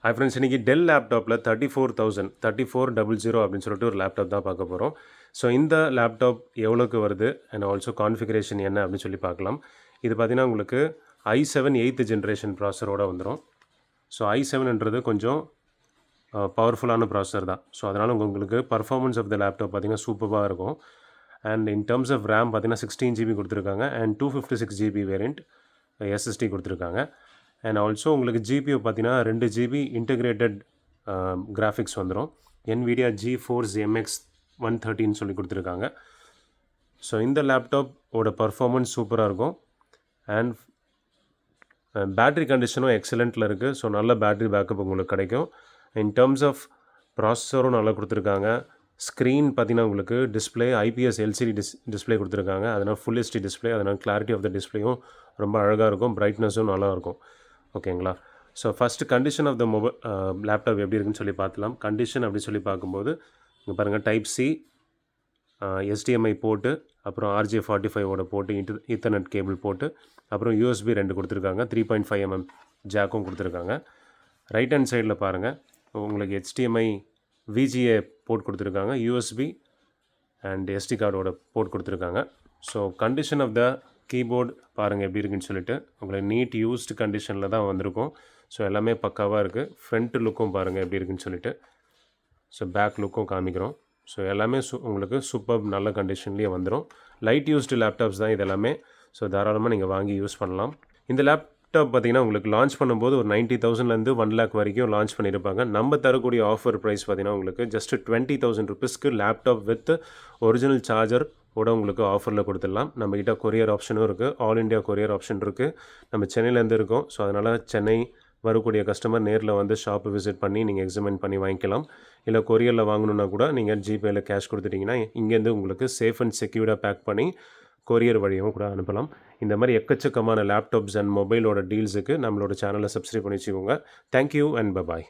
Hi friends, இன்றைக்கி del லேப்டாப்பில் 3400 அப்படின்னு சொல்லிட்டு ஒரு லேப்டாப் தான் பார்க்க போகிறோம். ஸோ இந்த லேப்டாப் எவ்வளோக்கு வருது அண்ட் ஆல்சோ கான்ஃபிகரேஷன் என்ன அப்படின்னு சொல்லி பார்க்கலாம். இது பார்த்திங்கன்னா உங்களுக்கு i7 8th ஜென்ரேஷன் ப்ராசரோடு வந்துடும். ஸோ i7ன்றது கொஞ்சம் பவர்ஃபுல்லான ப்ராசர் தான். ஸோ அதனால் உங்களுக்கு பர்ஃபார்மன்ஸ் ஆஃப் த லேப்டாப் பார்த்திங்கன்னா சூப்பராக இருக்கும். And in terms of RAM பார்த்திங்கன்னா 16 GB கொடுத்துருக்காங்க அண்ட் 256 GB வேரியண்ட் SSD கொடுத்துருக்காங்க. அண்ட் ஆல்சோ உங்களுக்கு ஜிபியூ பார்த்தீங்கன்னா 2 GB இன்டகிரேட்டட் கிராஃபிக்ஸ் வந்துடும். NVIDIA GeForce MX 130 சொல்லி கொடுத்துருக்காங்க. ஸோ இந்த லேப்டாப்போட பர்ஃபார்மன்ஸ் சூப்பராக இருக்கும். அண்ட் பேட்ரி கண்டிஷனும் எக்ஸலண்ட்டில் இருக்குது. ஸோ நல்ல பேட்ரி பேக்கப் உங்களுக்கு கிடைக்கும். இன் டர்ம்ஸ் ஆஃப் ப்ராசஸரும் நல்லா கொடுத்துருக்காங்க. ஸ்க்ரீன் பார்த்திங்கன்னா உங்களுக்கு டிஸ்பிளே IPS LCD டிஸ்பிளே கொடுத்துருக்காங்க. அதனால் ஃபுல் HD டிஸ்பிளே, அதனால் கிளாரிட்டி ஆஃப் த டிஸ்பிளேயும் ரொம்ப அழகாக இருக்கும். பிரைட்னஸும் நல்லா இருக்கும். ஓகேங்களா? So first condition of the laptop எப்படி இருக்குன்னு சொல்லி பார்த்துலாம். கண்டிஷன் அப்படி சொல்லி பார்க்கும்போது இங்கே பாருங்கள், டைப் C, HDMI போட்டு, அப்புறம் RJ45ஓட போட்டு, ஈத்தர்நெட் கேபிள் போட்டு, அப்புறம் USB 2 கொடுத்துருக்காங்க. 3.5 mm ஜாக்கும் கொடுத்துருக்காங்க. ரைட் ஹேண்ட் சைடில் பாருங்கள், உங்களுக்கு HDMI VGA போர்ட் கொடுத்துருக்காங்க. USB அண்ட் SD கார்டோட போர்ட் கொடுத்துருக்காங்க. So condition of the keyboard பாருங்கள் எப்படி இருக்குன்னு சொல்லிட்டு. உங்களுக்கு நீட் யூஸ்டு கண்டிஷனில் தான் வந்திருக்கும். ஸோ எல்லாமே பக்காவாக இருக்குது. ஃப்ரண்ட் லுக்கும் பாருங்கள் எப்படி இருக்குன்னு சொல்லிட்டு. ஸோ பேக் லுக்கும் காமிக்கிறோம். ஸோ எல்லாமே உங்களுக்கு சூப்பர் நல்ல கண்டிஷன்லேயே வந்துடும். லைட் யூஸ்டு லேப்டாப்ஸ் தான் இது எல்லாமே. ஸோ தாராளமாக நீங்கள் வாங்கி யூஸ் பண்ணலாம். இந்த லேப்டாப் பார்த்திங்கன்னா உங்களுக்கு லான்ச் பண்ணும்போது ஒரு 90,000லேருந்து 1 lakh வரைக்கும் லான்ச் பண்ணியிருப்பாங்க. நம்ம தரக்கூடிய ஆஃபர் ப்ரைஸ் பார்த்திங்கன்னா உங்களுக்கு ஜஸ்ட் 20,000 rupeesக்கு லேப்டாப் வித் ஒரிஜினல் சார்ஜர் கூட உங்களுக்கு ஆஃபரில் கொடுத்துடலாம். நம்மக்கிட்ட கொரியர் ஆப்ஷனும் இருக்குது. ஆல் இண்டியா கொரியர் ஆப்ஷன் இருக்குது. நம்ம சென்னையிலேருந்து இருக்கோம். ஸோ அதனால் சென்னை வரக்கூடிய கஸ்டமர் நேரில் வந்து ஷாப்பு விசிட் பண்ணி நீங்கள் எக்ஸாமின் பண்ணி வாங்கிக்கலாம். இல்லை கொரியரில் வாங்கணுன்னா கூட நீங்கள் ஜிபேயில் கேஷ் கொடுத்துட்டிங்கன்னா இங்கேருந்து உங்களுக்கு சேஃப் அண்ட் செக்யூர்டாக பேக் பண்ணி கொரியர் வழியும் கூட அனுப்பலாம். இந்த மாதிரி எக்கச்சக்கமான லேப்டாப்ஸ் அண்ட் மொபைலோட டீல்ஸுக்கு நம்மளோட சேனலை சப்ஸ்கிரைப் பண்ணி வச்சுக்கோங்க. Thank you and bye bye.